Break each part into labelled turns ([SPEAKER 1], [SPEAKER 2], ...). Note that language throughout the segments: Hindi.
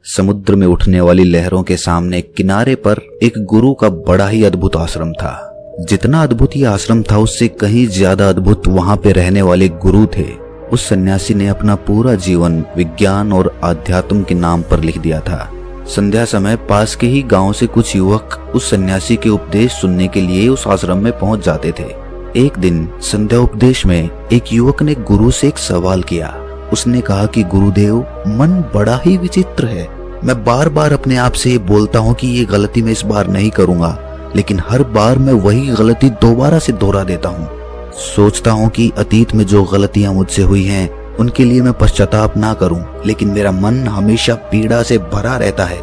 [SPEAKER 1] समुद्र में उठने वाली लहरों के सामने किनारे पर एक गुरु का बड़ा ही अद्भुत आश्रम था। जितना अद्भुत ये आश्रम था उससे कहीं ज्यादा अद्भुत वहां पे रहने वाले गुरु थे। उस सन्यासी ने अपना पूरा जीवन विज्ञान और आध्यात्म के नाम पर लिख दिया था। संध्या समय पास के ही गांव से कुछ युवक उस सन्यासी के उपदेश सुनने के लिए उस आश्रम में पहुंच जाते थे। एक दिन संध्या उपदेश में एक युवक ने गुरु से एक सवाल किया। उसने कहा कि गुरुदेव, मन बड़ा ही विचित्र है। मैं बार बार अपने आप से ये बोलता हूँ कि ये गलती मैं इस बार नहीं करूंगा, लेकिन हर बार मैं वही गलती दोबारा से दोहरा देता हूँ। सोचता हूँ कि अतीत में जो गलतियां मुझसे हुई हैं उनके लिए मैं पश्चाताप ना करूं, लेकिन मेरा मन हमेशा पीड़ा से भरा रहता है।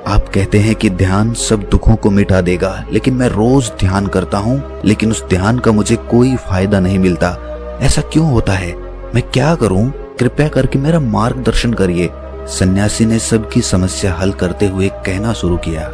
[SPEAKER 1] आप कहते हैं कि ध्यान सब दुखों को मिटा देगा, लेकिन मैं रोज ध्यान करता हूं, लेकिन उस ध्यान का मुझे कोई फायदा नहीं मिलता। ऐसा क्यों होता है? मैं क्या करूं? कृपया करके मेरा मार्गदर्शन करिए। सन्यासी ने सबकी समस्या हल करते हुए कहना शुरू किया।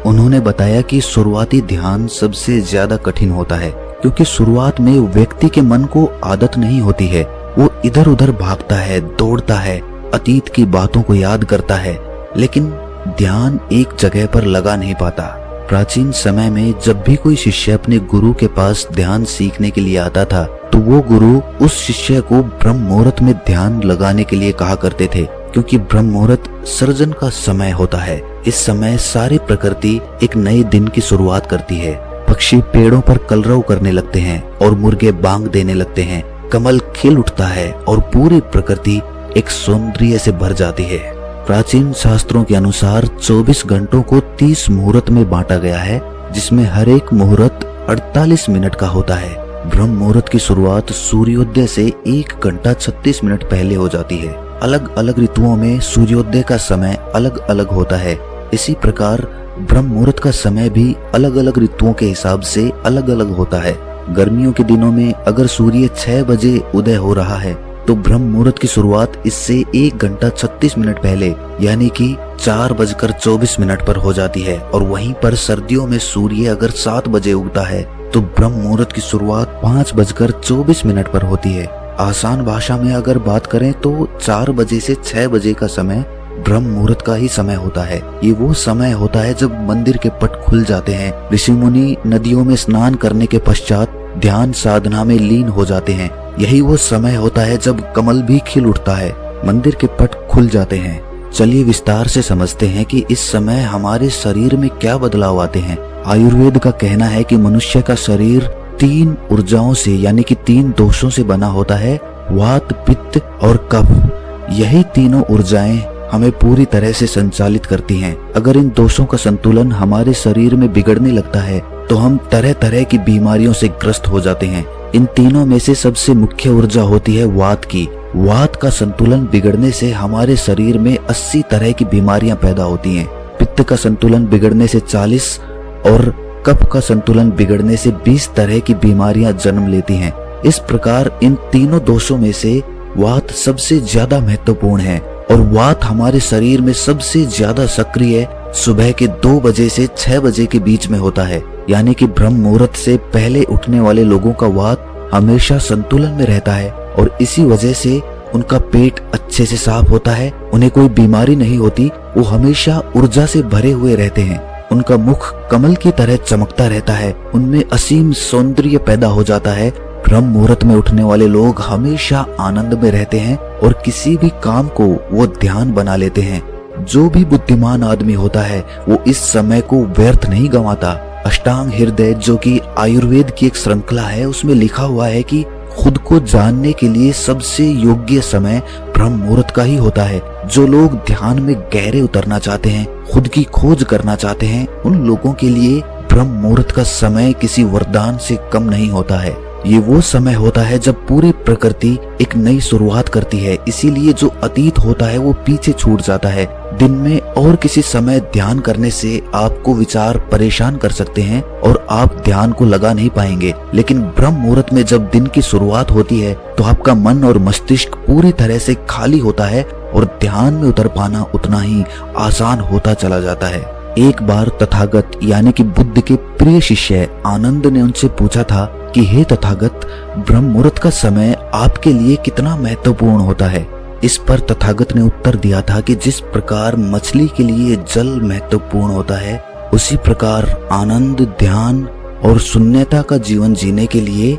[SPEAKER 1] उन्होंने बताया कि शुरुआती ध्यान सबसे ज्यादा कठिन होता है, क्योंकि शुरुआत में व्यक्ति के मन को आदत नहीं होती है। वो इधर उधर भागता है, दौड़ता है, अतीत की बातों को याद करता है, लेकिन ध्यान एक जगह पर लगा नहीं पाता। प्राचीन समय में जब भी कोई शिष्य अपने गुरु के पास ध्यान सीखने के लिए आता था, तो वो गुरु उस शिष्य को ब्रह्म मुहूर्त में ध्यान लगाने के लिए कहा करते थे, क्योंकि ब्रह्म मुहूर्त सृजन का समय होता है। इस समय सारी प्रकृति एक नए दिन की शुरुआत करती है। पक्षी पेड़ों पर कलरव करने लगते हैं और मुर्गे बांग देने लगते हैं। कमल खिल उठता है और पूरी प्रकृति एक सौंदर्य से भर जाती है। प्राचीन शास्त्रों के अनुसार 24 घंटों को 30 मुहूर्त में बांटा गया है, जिसमें हर एक मुहूर्त 48 मिनट का होता है। ब्रह्म मुहूर्त की शुरुआत सूर्योदय से 1 घंटा 36 मिनट पहले हो जाती है। अलग अलग ऋतुओं में सूर्योदय का समय अलग अलग होता है। इसी प्रकार ब्रह्म मुहूर्त का समय भी अलग अलग ऋतुओं के हिसाब से अलग अलग होता है। गर्मियों के दिनों में अगर सूर्य 6 बजे उदय हो रहा है, तो ब्रह्म मुहूर्त की शुरुआत इससे 1 घंटा 36 मिनट पहले यानी कि 4:24 पर हो जाती है। और वहीं पर सर्दियों में सूर्य अगर 7 बजे उगता है, तो ब्रह्म मुहूर्त की शुरुआत 5:24 पर होती है। आसान भाषा में अगर बात करें तो 4 बजे से 6 बजे का समय ब्रह्म मुहूर्त का ही समय होता है। ये वो समय होता है जब मंदिर के पट खुल जाते हैं, ऋषि मुनि नदियों में स्नान करने के पश्चात ध्यान साधना में लीन हो जाते हैं। यही वो समय होता है जब कमल भी खिल उठता है, मंदिर के पट खुल जाते हैं। चलिए विस्तार से समझते हैं कि इस समय हमारे शरीर में क्या बदलाव आते हैं। आयुर्वेद का कहना है कि मनुष्य का शरीर 3 ऊर्जाओं से यानी कि 3 दोषों से बना होता है, वात, पित्त और कफ। यही तीनों ऊर्जाएं हमें पूरी तरह से संचालित करती हैं। अगर इन दोषों का संतुलन हमारे शरीर में बिगड़ने लगता है, तो हम तरह तरह की बीमारियों से ग्रस्त हो जाते हैं। इन तीनों में से सबसे मुख्य ऊर्जा होती है वात की। वात का संतुलन बिगड़ने से हमारे शरीर में 80 तरह की बीमारियां पैदा होती हैं। पित्त का संतुलन बिगड़ने से 40 और कफ का संतुलन बिगड़ने से 20 तरह की बीमारियां जन्म लेती हैं। इस प्रकार इन तीनों दोषों में से वात सबसे ज्यादा महत्वपूर्ण है, और वात हमारे शरीर में सबसे ज्यादा सक्रिय सुबह के 2 बजे से 6 बजे के बीच में होता है। यानी कि ब्रह्म मुहूर्त से पहले उठने वाले लोगों का वात हमेशा संतुलन में रहता है, और इसी वजह से उनका पेट अच्छे से साफ होता है, उन्हें कोई बीमारी नहीं होती, वो हमेशा ऊर्जा से भरे हुए रहते हैं। उनका मुख कमल की तरह चमकता रहता है, उनमें असीम सौंदर्य पैदा हो जाता है। ब्रह्म मुहूर्त में उठने वाले लोग हमेशा आनंद में रहते हैं और किसी भी काम को वो ध्यान बना लेते हैं। जो भी बुद्धिमान आदमी होता है वो इस समय को व्यर्थ नहीं गंवाता। अष्टांग हृदय, जो कि आयुर्वेद की एक श्रृंखला है, उसमें लिखा हुआ है कि खुद को जानने के लिए सबसे योग्य समय ब्रह्म मुहूर्त का ही होता है। जो लोग ध्यान में गहरे उतरना चाहते हैं, खुद की खोज करना चाहते हैं, उन लोगों के लिए ब्रह्म मुहूर्त का समय किसी वरदान से कम नहीं होता है। ये वो समय होता है जब पूरी प्रकृति एक नई शुरुआत करती है। इसीलिए जो अतीत होता है वो पीछे छूट जाता है। दिन में और किसी समय ध्यान करने से आपको विचार परेशान कर सकते हैं और आप ध्यान को लगा नहीं पाएंगे, लेकिन ब्रह्म मुहूर्त में जब दिन की शुरुआत होती है तो आपका मन और मस्तिष्क पूरी तरह से खाली होता है और ध्यान में उतर पाना उतना ही आसान होता चला जाता है। एक बार तथागत यानी कि बुद्ध के प्रिय शिष्य आनंद ने उनसे पूछा था कि हे तथागत, ब्रह्म मुहूर्त का समय आपके लिए कितना महत्वपूर्ण होता है। इस पर तथागत ने उत्तर दिया था कि जिस प्रकार मछली के लिए जल महत्वपूर्ण होता है, उसी प्रकार आनंद, ध्यान और शून्यता का जीवन जीने के लिए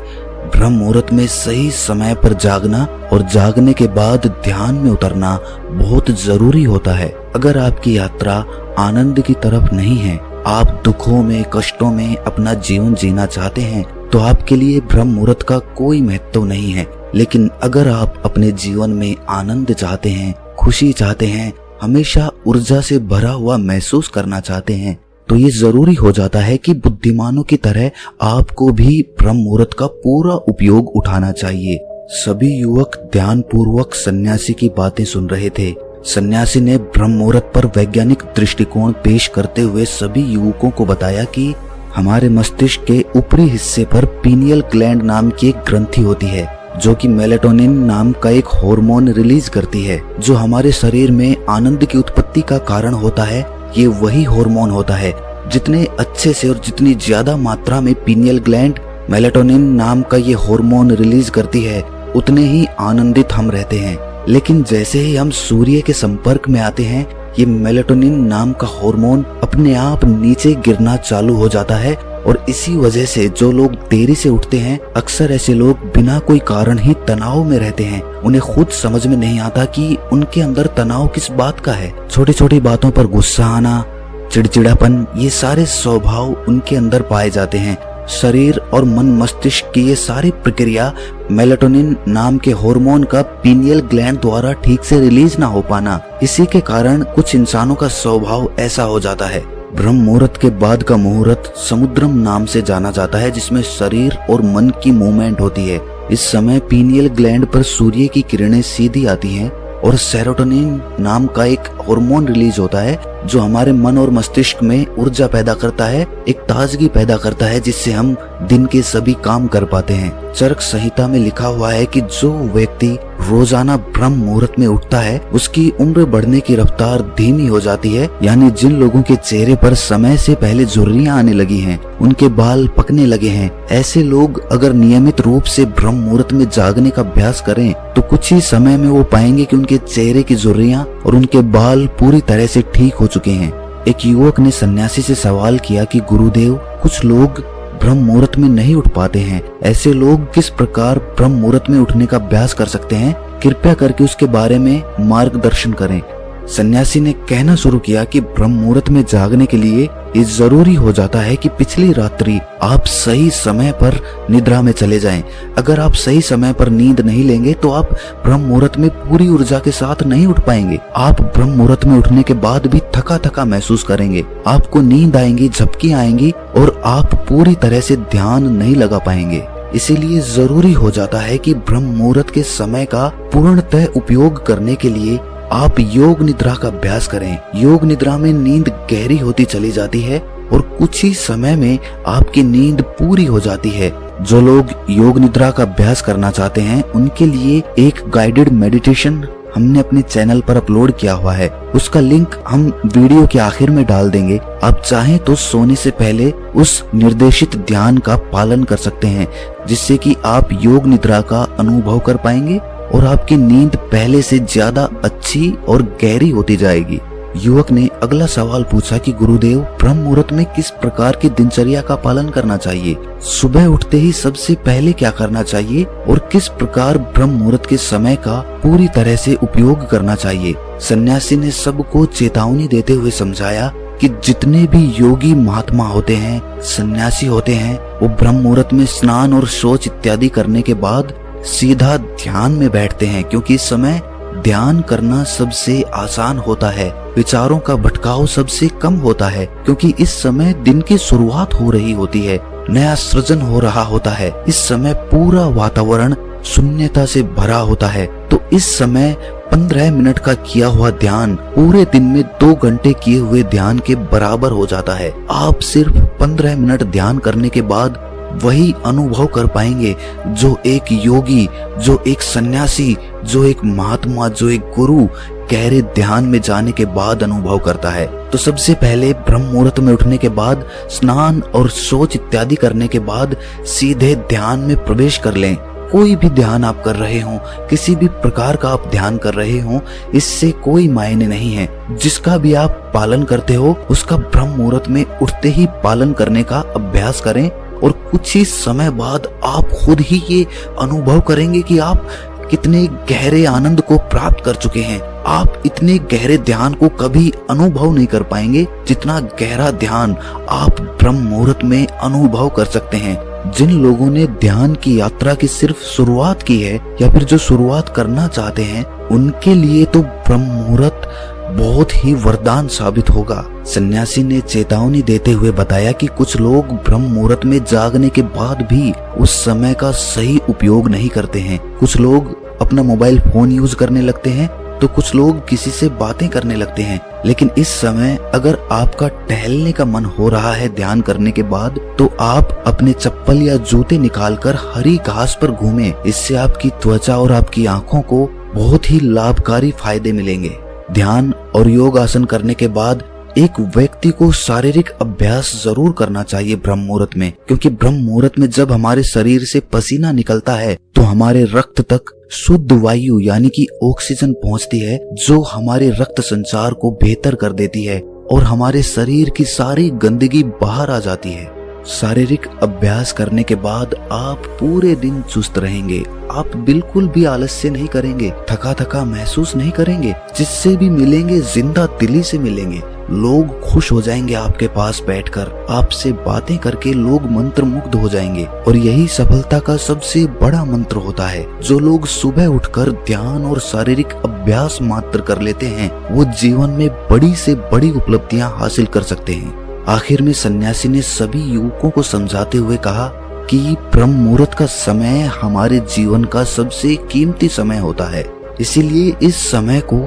[SPEAKER 1] ब्रह्म मुहूर्त में सही समय पर जागना और जागने के बाद ध्यान में उतरना बहुत जरूरी होता है। अगर आपकी यात्रा आनंद की तरफ नहीं है, आप दुखों में, कष्टों में अपना जीवन जीना चाहते हैं, तो आपके लिए ब्रह्म मुहूर्त का कोई महत्व नहीं है। लेकिन अगर आप अपने जीवन में आनंद चाहते हैं, खुशी चाहते हैं, हमेशा ऊर्जा से भरा हुआ महसूस करना चाहते हैं, तो ये जरूरी हो जाता है कि बुद्धिमानों की तरह आपको भी ब्रह्म मुहूर्त का पूरा उपयोग उठाना चाहिए। सभी युवक ध्यान पूर्वक सन्यासी की बातें सुन रहे थे। सन्यासी ने ब्रह्म मुहूर्त पर वैज्ञानिक दृष्टिकोण पेश करते हुए सभी युवकों को बताया कि हमारे मस्तिष्क के ऊपरी हिस्से पर पीनियल ग्लैंड नाम की एक ग्रंथि होती है, जो कि मेलेटोनिन नाम का एक हार्मोन रिलीज करती है, जो हमारे शरीर में आनंद की उत्पत्ति का कारण होता है। ये वही हार्मोन होता है। जितने अच्छे से और जितनी ज्यादा मात्रा में पीनियल ग्लैंड मेलेटोनिन नाम का ये हार्मोन रिलीज करती है, उतने ही आनंदित हम रहते हैं। लेकिन जैसे ही हम सूर्य के संपर्क में आते हैं, ये मेलेटोनिन नाम का हार्मोन अपने आप नीचे गिरना चालू हो जाता है। और इसी वजह से जो लोग देरी से उठते हैं, अक्सर ऐसे लोग बिना कोई कारण ही तनाव में रहते हैं। उन्हें खुद समझ में नहीं आता कि उनके अंदर तनाव किस बात का है। छोटी छोटी बातों पर गुस्सा आना, चिड़चिड़ापन, ये सारे स्वभाव उनके अंदर पाए जाते हैं। शरीर और मन मस्तिष्क की ये सारी प्रक्रिया मेलेटोनिन नाम के हार्मोन का पीनियल ग्लैंड द्वारा ठीक से रिलीज ना हो पाना, इसी के कारण कुछ इंसानों का स्वभाव ऐसा हो जाता है। ब्रह्म मुहूर्त के बाद का मुहूर्त समुद्रम नाम से जाना जाता है, जिसमें शरीर और मन की मूवमेंट होती है। इस समय पीनियल ग्लैंड पर सूर्य की किरणें सीधी आती हैं और सेरोटोनिन नाम का एक हार्मोन रिलीज होता है, जो हमारे मन और मस्तिष्क में ऊर्जा पैदा करता है, एक ताजगी पैदा करता है, जिससे हम दिन के सभी काम कर पाते हैं। चरक संहिता में लिखा हुआ है कि जो व्यक्ति रोजाना ब्रह्म मुहूर्त में उठता है, उसकी उम्र बढ़ने की रफ्तार धीमी हो जाती है। यानी जिन लोगों के चेहरे पर समय से पहले झुर्रियां आने लगी हैं, उनके बाल पकने लगे हैं, ऐसे लोग अगर नियमित रूप से ब्रह्म मुहूर्त में जागने का अभ्यास करें, तो कुछ ही समय में वो पाएंगे कि उनके चेहरे की झुर्रियां और उनके बाल पूरी तरह से ठीक हो चुके हैं। एक युवक ने सन्यासी से सवाल किया कि गुरुदेव, कुछ लोग ब्रह्म मुहूर्त में नहीं उठ पाते हैं, ऐसे लोग किस प्रकार ब्रह्म मुहूर्त में उठने का अभ्यास कर सकते हैं? कृपया करके उसके बारे में मार्गदर्शन करें। सन्यासी ने कहना शुरू किया कि ब्रह्म मुहूर्त में जागने के लिए ये जरूरी हो जाता है कि पिछली रात्रि आप सही समय पर निद्रा में चले जाएं। अगर आप सही समय पर नींद नहीं लेंगे, तो आप ब्रह्म मुहूर्त में पूरी ऊर्जा के साथ नहीं उठ पाएंगे। आप ब्रह्म मुहूर्त में उठने के बाद भी थका थका महसूस करेंगे, आपको नींद आएंगी, झपकी आएंगी और आप पूरी तरह से ध्यान नहीं लगा पाएंगे। इसीलिए जरूरी हो जाता है कि ब्रह्म मुहूर्त के समय का पूर्णतः उपयोग करने के लिए आप योग निद्रा का अभ्यास करें। योग निद्रा में नींद गहरी होती चली जाती है और कुछ ही समय में आपकी नींद पूरी हो जाती है। जो लोग योग निद्रा का अभ्यास करना चाहते हैं, उनके लिए एक गाइडेड मेडिटेशन हमने अपने चैनल पर अपलोड किया हुआ है। उसका लिंक हम वीडियो के आखिर में डाल देंगे। आप चाहें तो सोने से पहले उस निर्देशित ध्यान का पालन कर सकते हैं, जिससे कि आप योग निद्रा का अनुभव कर पाएंगे और आपकी नींद पहले से ज्यादा अच्छी और गहरी होती जाएगी। युवक ने अगला सवाल पूछा कि गुरुदेव, ब्रह्म मुहूर्त में किस प्रकार की दिनचर्या का पालन करना चाहिए? सुबह उठते ही सबसे पहले क्या करना चाहिए और किस प्रकार ब्रह्म मुहूर्त के समय का पूरी तरह से उपयोग करना चाहिए? सन्यासी ने सबको चेतावनी देते हुए समझाया कि जितने भी योगी महात्मा होते हैं, सन्यासी होते हैं, वो ब्रह्म मुहूर्त में स्नान और शौच इत्यादि करने के बाद सीधा ध्यान में बैठते हैं, क्योंकि इस समय ध्यान करना सबसे आसान होता है। विचारों का भटकाव सबसे कम होता है, क्योंकि इस समय दिन की शुरुआत हो रही होती है, नया सृजन हो रहा होता है। इस समय पूरा वातावरण शून्यता से भरा होता है। तो इस समय 15 मिनट का किया हुआ ध्यान पूरे दिन में 2 घंटे किए हुए ध्यान के बराबर हो जाता है। आप सिर्फ 15 मिनट ध्यान करने के बाद वही अनुभव कर पाएंगे जो एक योगी, जो एक सन्यासी, जो एक महात्मा, जो एक गुरु गहरे ध्यान में जाने के बाद अनुभव करता है। तो सबसे पहले ब्रह्म मुहूर्त में उठने के बाद स्नान और शौच इत्यादि करने के बाद सीधे ध्यान में प्रवेश कर लें। कोई भी ध्यान आप कर रहे हो, किसी भी प्रकार का आप ध्यान कर रहे हो, इससे कोई मायने नहीं है। जिसका भी आप पालन करते हो उसका ब्रह्म मुहूर्त में उठते ही पालन करने का अभ्यास करें और कुछ ही समय बाद आप खुद ही ये अनुभव करेंगे कि आप कितने गहरे आनंद को प्राप्त कर चुके हैं। आप इतने गहरे ध्यान को कभी अनुभव नहीं कर पाएंगे जितना गहरा ध्यान आप ब्रह्म मुहूर्त में अनुभव कर सकते हैं। जिन लोगों ने ध्यान की यात्रा की सिर्फ शुरुआत की है या फिर जो शुरुआत करना चाहते हैं, उनके लिए तो ब्रह्म मुहूर्त बहुत ही वरदान साबित होगा। सन्यासी ने चेतावनी देते हुए बताया कि कुछ लोग ब्रह्म मुहूर्त में जागने के बाद भी उस समय का सही उपयोग नहीं करते हैं। कुछ लोग अपना मोबाइल फोन यूज करने लगते हैं तो कुछ लोग किसी से बातें करने लगते हैं। लेकिन इस समय अगर आपका टहलने का मन हो रहा है ध्यान करने के बाद, तो आप अपने चप्पल या जूते निकालकर हरी घास पर घूमें। इससे आपकी त्वचा और आपकी आंखों को बहुत ही लाभकारी फायदे मिलेंगे। ध्यान और योग आसन करने के बाद एक व्यक्ति को शारीरिक अभ्यास जरूर करना चाहिए ब्रह्म मुहूर्त में, क्योंकि ब्रह्म मुहूर्त में जब हमारे शरीर से पसीना निकलता है तो हमारे रक्त तक शुद्ध वायु यानी कि ऑक्सीजन पहुंचती है, जो हमारे रक्त संचार को बेहतर कर देती है और हमारे शरीर की सारी गंदगी बाहर आ जाती है। शारीरिक अभ्यास करने के बाद आप पूरे दिन चुस्त रहेंगे। आप बिल्कुल भी आलस्य नहीं करेंगे, थका थका महसूस नहीं करेंगे। जिससे भी मिलेंगे जिंदा दिली से मिलेंगे। लोग खुश हो जाएंगे आपके पास बैठकर, आपसे बातें करके लोग मंत्रमुग्ध हो जाएंगे। और यही सफलता का सबसे बड़ा मंत्र होता है। जो लोग सुबह उठकर ध्यान और शारीरिक अभ्यास मात्र कर लेते हैं, वो जीवन में बड़ी से बड़ी उपलब्धियां हासिल कर सकते हैं। आखिर में सन्यासी ने सभी युवकों को समझाते हुए कहा कि ब्रह्म मुहूर्त का समय हमारे जीवन का सबसे कीमती समय होता है। इसीलिए इस समय को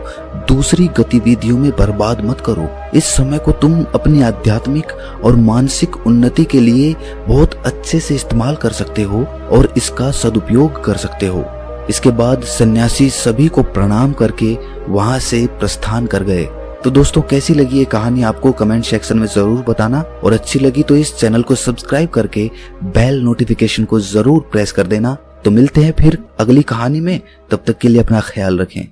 [SPEAKER 1] दूसरी गतिविधियों में बर्बाद मत करो। इस समय को तुम अपनी आध्यात्मिक और मानसिक उन्नति के लिए बहुत अच्छे से इस्तेमाल कर सकते हो और इसका सदुपयोग कर सकते हो। इसके बाद सन्यासी सभी को प्रणाम करके वहां से प्रस्थान कर गए। तो दोस्तों, कैसी लगी ये कहानी आपको कमेंट सेक्शन में जरूर बताना, और अच्छी लगी तो इस चैनल को सब्सक्राइब करके बेल नोटिफिकेशन को जरूर प्रेस कर देना। तो मिलते हैं फिर अगली कहानी में, तब तक के लिए अपना ख्याल रखें।